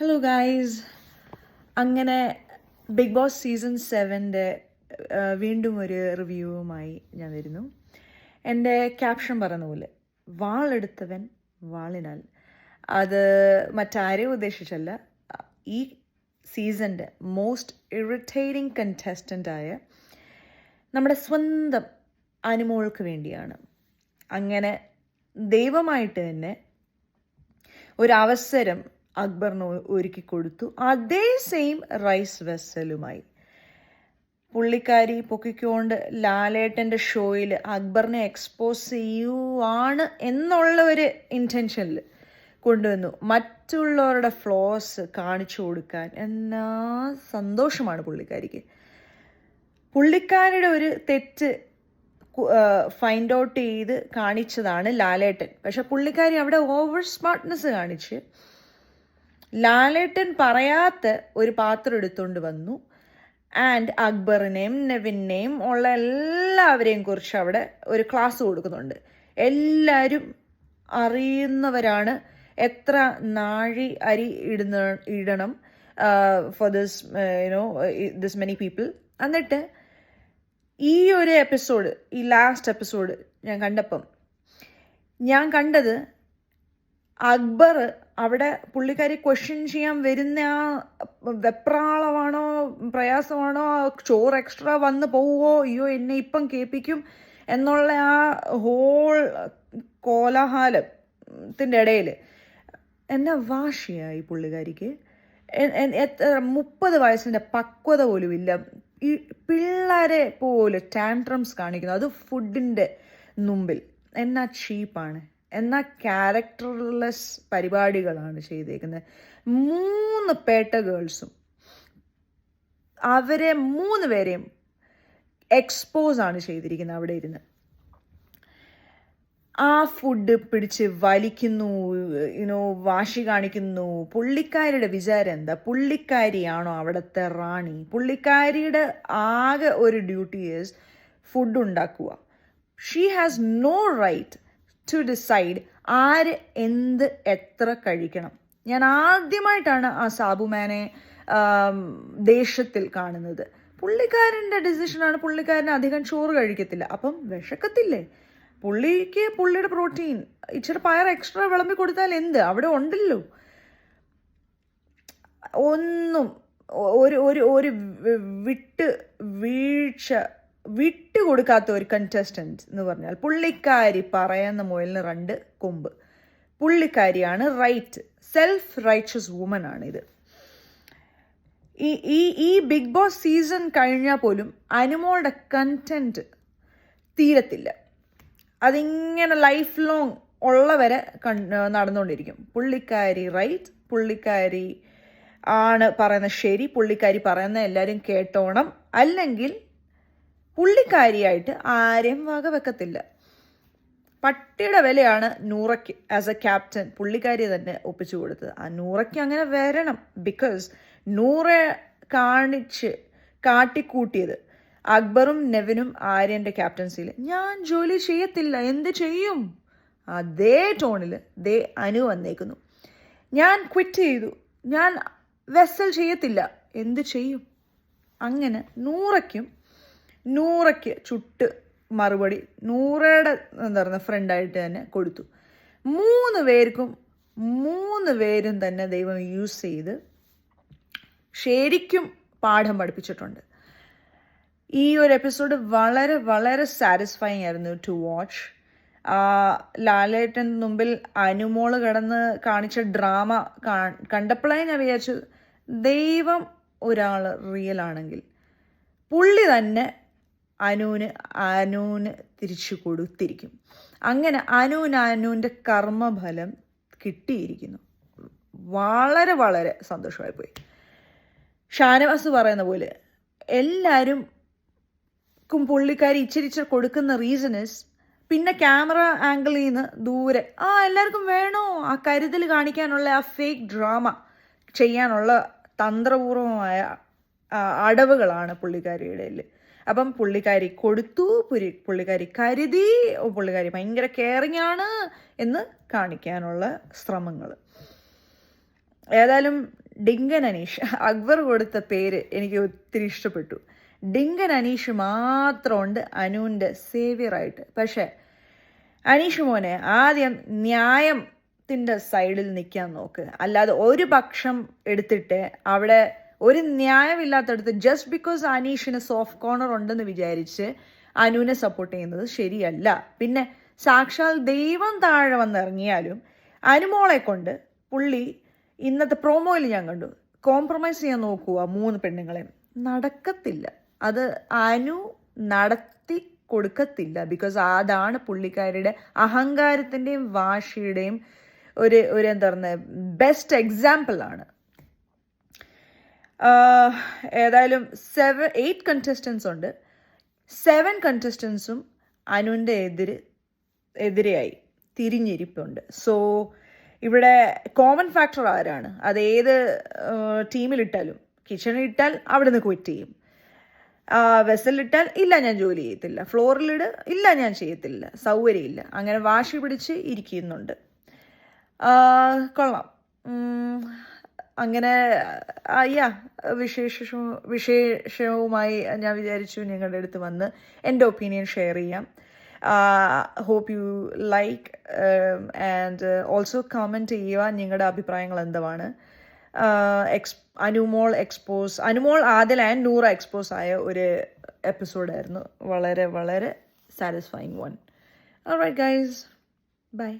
Hello guys, അങ്ങനെ big boss season 7 വീണ്ടും ഒരു റിവ്യൂവുമായി ഞാൻ വരുന്നു. എൻ്റെ ക്യാപ്ഷൻ പറയുന്ന പോലെ വാളെടുത്തവൻ വാളിനാൽ. അത് മറ്റാരെയും ഉദ്ദേശിച്ചല്ല, ഈ സീസണിൻ്റെ മോസ്റ്റ് ഇറിറ്റേറ്റിംഗ് കണ്ടസ്റ്റൻ്റായ നമ്മുടെ സ്വന്തം അനുമോൾക്ക് വേണ്ടിയാണ്. അങ്ങനെ ദൈവമായിട്ട് തന്നെ ഒരവസരം അക്ബറിന് ഒരുക്കി കൊടുത്തു. അതേ സെയിം റൈസ് വെസലുമായി പുള്ളിക്കാരി പൊക്കിക്കൊണ്ട് ലാലേട്ടൻ്റെ ഷോയിൽ അക്ബറിനെ എക്സ്പോസ് ചെയ്യുവാണ് എന്നുള്ള ഒരു ഇൻറ്റൻഷനിൽ കൊണ്ടുവന്നു. മറ്റുള്ളവരുടെ ഫ്ലോസ് കാണിച്ചു കൊടുക്കാൻ എന്നാ സന്തോഷമാണ് പുള്ളിക്കാരിക്ക്. പുള്ളിക്കാരിയുടെ ഒരു തെറ്റ് ഫൈൻഡ് ഔട്ട് ചെയ്ത് കാണിച്ചതാണ് ലാലേട്ടൻ. പക്ഷെ പുള്ളിക്കാരി അവിടെ ഓവർ സ്മാർട്ട്നെസ് കാണിച്ച് ലാലേട്ടൻ പറയാത്ത ഒരു പാത്രം എടുത്തുകൊണ്ട് വന്നു. ആൻഡ് അക്ബറിനെയും നെവിനെയും ഉള്ള എല്ലാവരെയും കുറിച്ച് അവിടെ ഒരു ക്ലാസ് കൊടുക്കുന്നുണ്ട്. എല്ലാവരും അറിയുന്നവരാണ് എത്ര നാഴി അരി ഇടണം ഫോർ ദിസ് മെനി പീപ്പിൾ. എന്നിട്ട് ഈ ഒരു എപ്പിസോഡ്, ഈ ലാസ്റ്റ് എപ്പിസോഡ് ഞാൻ കണ്ടത് അക്ബർ അവിടെ പുള്ളിക്കാരി ക്വസ്റ്റ്യൻ ചെയ്യാൻ വരുന്ന ആ വെപ്രാളമാണോ പ്രയാസമാണോ, ചോറ് എക്സ്ട്രാ വന്ന് പോവുമോ, അയ്യോ എന്നെ ഇപ്പം കേൾപ്പിക്കും എന്നുള്ള ആ ഹോൾ കോലാഹലത്തിൻ്റെ ഇടയിൽ എന്നെ വാശിയായി പുള്ളിക്കാരിക്ക്. 30 വയസ്സിൻ്റെ പക്വത പോലും ഇല്ല. ഈ പിള്ളേരെ പോലെ ടാൻട്രംസ് കാണിക്കുന്നു, അത് ഫുഡിൻ്റെ മുമ്പിൽ. എന്നാ ചീപ്പാണ്, എന്നാ ക്യാരക്ടർലെസ് പരിപാടികളാണ് ചെയ്തേക്കുന്നത്. 3 പേട്ട ഗേൾസും അവരെ 3 പേരെയും എക്സ്പോസ് ആണ് ചെയ്തിരിക്കുന്നത്. അവിടെ ഇരുന്ന് ആ ഫുഡ് പിടിച്ച് വലിക്കുന്നു, വാശി കാണിക്കുന്നു. പുള്ളിക്കാരിയുടെ വിചാരം എന്താ? പുള്ളിക്കാരിയാണോ അവിടുത്തെ റാണി? പുള്ളിക്കാരിയുടെ ആകെ ഒരു ഡ്യൂട്ടി ഈസ് ഫുഡ് ഉണ്ടാക്കുക. She has no right to decide ആര് എന്ത് എത്ര കഴിക്കണം. ഞാൻ ആദ്യമായിട്ടാണ് ആ സാബുമാനെ ദേഷ്യത്തിൽ കാണുന്നത്. പുള്ളിക്കാരൻ്റെ ഡിസിഷനാണ്. പുള്ളിക്കാരന് അധികം ചോറ് കഴിക്കത്തില്ല, അപ്പം വിശക്കത്തില്ലേ? പുള്ളിക്ക് പുള്ളിയുടെ പ്രോട്ടീൻ ഇച്ചിരി പയർ എക്സ്ട്രാ വിളമ്പി കൊടുത്താൽ എന്ത്, അവിടെ ഉണ്ടല്ലോ. ഒന്നും ഒരു വിട്ടുകൊടുക്കാത്ത ഒരു കണ്ടസ്റ്റൻറ്റ് എന്ന് പറഞ്ഞാൽ പുള്ളിക്കാരി പറയുന്ന മുയലിന് 2 കൊമ്പ്. പുള്ളിക്കാരിയാണ് റൈറ്റ്, സെൽഫ് റൈച്ചസ് വുമൻ ആണിത്. ഈ ബിഗ് ബോസ് സീസൺ കഴിഞ്ഞാൽ പോലും അനുമോളുടെ കണ്ടന്റ് തീരത്തില്ല. അതിങ്ങനെ ലൈഫ് ലോങ് ഉള്ളവരെ നടന്നുകൊണ്ടിരിക്കും. പുള്ളിക്കാരി റൈറ്റ്, പുള്ളിക്കാരി ആണ് പറയുന്ന ശരി, പുള്ളിക്കാരി പറയുന്ന എല്ലാവരും കേട്ടോണം, അല്ലെങ്കിൽ പുള്ളിക്കാരിയായിട്ട് ആരെയും വകവെക്കത്തില്ല. പട്ടിയുടെ വിലയാണ് നൂറയ്ക്ക് ആസ് എ ക്യാപ്റ്റൻ പുള്ളിക്കാരി തന്നെ ഒപ്പിച്ചു കൊടുത്തത്. ആ നൂറയ്ക്ക് അങ്ങനെ വരണം. ബിക്കോസ് നൂറെ കാട്ടിക്കൂട്ടിയത് അക്ബറും നെവിനും ആര്യൻ്റെ ക്യാപ്റ്റൻസിയിൽ. ഞാൻ ജോലി ചെയ്യത്തില്ല, എന്ത് ചെയ്യും? അതേ ടോണിൽ അനു വന്നേക്കുന്നു. ഞാൻ ക്വിറ്റ് ചെയ്തു, ഞാൻ വെസൽ ചെയ്യത്തില്ല, എന്ത് ചെയ്യും? അങ്ങനെ നൂറയ്ക്ക് ചുട്ട് മറുപടി നൂറയുടെ ഫ്രണ്ടായിട്ട് തന്നെ കൊടുത്തു. 3 പേരും തന്നെ ദൈവം യൂസ് ചെയ്ത് ശരിക്കും പാഠം പഠിപ്പിച്ചിട്ടുണ്ട്. ഈ ഒരു എപ്പിസോഡ് വളരെ വളരെ സാറ്റിസ്ഫൈങ് ആയിരുന്നു ടു വാച്ച്. ലാലേട്ടൻ മുമ്പിൽ അനുമോള് കിടന്ന് കാണിച്ച ഡ്രാമ കണ്ടപ്പോഴേ ഞാൻ വിചാരിച്ചു, ദൈവം ഒരാൾ റിയൽ ആണെങ്കിൽ പുള്ളി തന്നെ അനുവിന് തിരിച്ചു കൊടുത്തിരിക്കും. അങ്ങനെ അനുവിൻ്റെ കർമ്മഫലം കിട്ടിയിരിക്കുന്നു. വളരെ വളരെ സന്തോഷമായിപ്പോയി. ഷാനവാസ് പറയുന്ന പോലെ എല്ലാവരും പുള്ളിക്കാരി ഇച്ചിരി കൊടുക്കുന്ന റീസൺസ് പിന്നെ ക്യാമറ ആംഗിളിൽ നിന്ന് ദൂരെ എല്ലാവർക്കും വേണോ ആ കരുതൽ കാണിക്കാനുള്ള ആ ഫേക്ക് ഡ്രാമ ചെയ്യാനുള്ള തന്ത്രപൂർവമായ അടവുകളാണ് പുള്ളിക്കാരിയുടെ. അപ്പം പുള്ളിക്കാരി കൊടുത്തു, പുള്ളിക്കാരി കരുതി, പുള്ളിക്കാരി ഭയങ്കര കെയറിങ് ആണ് എന്ന് കാണിക്കാനുള്ള ശ്രമങ്ങൾ. ഏതായാലും ഡിങ്കൻ അനീഷ്. അക്ബർ കൊടുത്ത പേര് എനിക്ക് ഒത്തിരി ഇഷ്ടപ്പെട്ടു. ഡിങ്കൻ അനീഷ് മാത്രമുണ്ട് അനുവിൻ്റെ സേവിയറായിട്ട്. പക്ഷേ അനീഷ് മോനെ, ആദ്യം ന്യായത്തിൻ്റെ സൈഡിൽ നിൽക്കാൻ നോക്ക്. അല്ലാതെ ഒരു പക്ഷം എടുത്തിട്ട് അവിടെ ഒരു ന്യായമില്ലാത്തടുത്ത് ജസ്റ്റ് ബിക്കോസ് അനീഷിന് സോഫ്റ്റ് കോർണർ ഉണ്ടെന്ന് വിചാരിച്ച് അനുവിനെ സപ്പോർട്ട് ചെയ്യുന്നത് ശരിയല്ല. പിന്നെ സാക്ഷാൽ ദൈവം താഴെ വന്നിറങ്ങിയാലും അനുമോളെ കൊണ്ട് പുള്ളി ഇന്നത്തെ പ്രോമോയിൽ ഞാൻ കണ്ടു കോംപ്രമൈസ് ചെയ്യാൻ നോക്കുക 3 പെണ്ണുങ്ങളെയും. നടക്കത്തില്ല. അത് അനു നടത്തി കൊടുക്കത്തില്ല. ബിക്കോസ് അതാണ് പുള്ളിക്കാരിയുടെ അഹങ്കാരത്തിൻ്റെയും വാശിയുടെയും ഒരു എന്താ പറയുക ബെസ്റ്റ് എക്സാമ്പിളാണ്. ഏതായാലും 8 കണ്ടസ്റ്റൻസ് ഉണ്ട്. 7 കണ്ടസ്റ്റൻസും അനുവിൻ്റെ എതിരെയായി തിരിഞ്ഞിരിപ്പുണ്ട്. സോ ഇവിടെ കോമൺ ഫാക്ടർ ആരാണ്? അത് ഏത് ടീമിലിട്ടാലും, കിച്ചണിൽ ഇട്ടാൽ അവിടെ നിന്ന് ക്വിറ്റ് ചെയ്യും, വെസലിട്ടാൽ ഇല്ല ഞാൻ ജോലി ചെയ്യത്തില്ല, ഫ്ലോറിലിട് ഇല്ല ഞാൻ ചെയ്യത്തില്ല, സൗകര്യമില്ല, അങ്ങനെ വാശി പിടിച്ച് ഇരിക്കുന്നുണ്ട്. കൊള്ളാം. അങ്ങനെ വിശേഷവുമായി ഞാൻ വിചാരിച്ചു നിങ്ങളുടെ അടുത്ത് വന്ന് എൻ്റെ ഒപ്പീനിയൻ ഷെയർ ചെയ്യാം. Hope you like and also comment ചെയ്യുക നിങ്ങളുടെ അഭിപ്രായങ്ങൾ എന്താണ്. അനുമോൾ ആദിൽ ആൻഡ് നൂറ എക്സ്പോസ് ആയ ഒരു എപ്പിസോഡായിരുന്നു. വളരെ വളരെ satisfying one. Alright guys, by.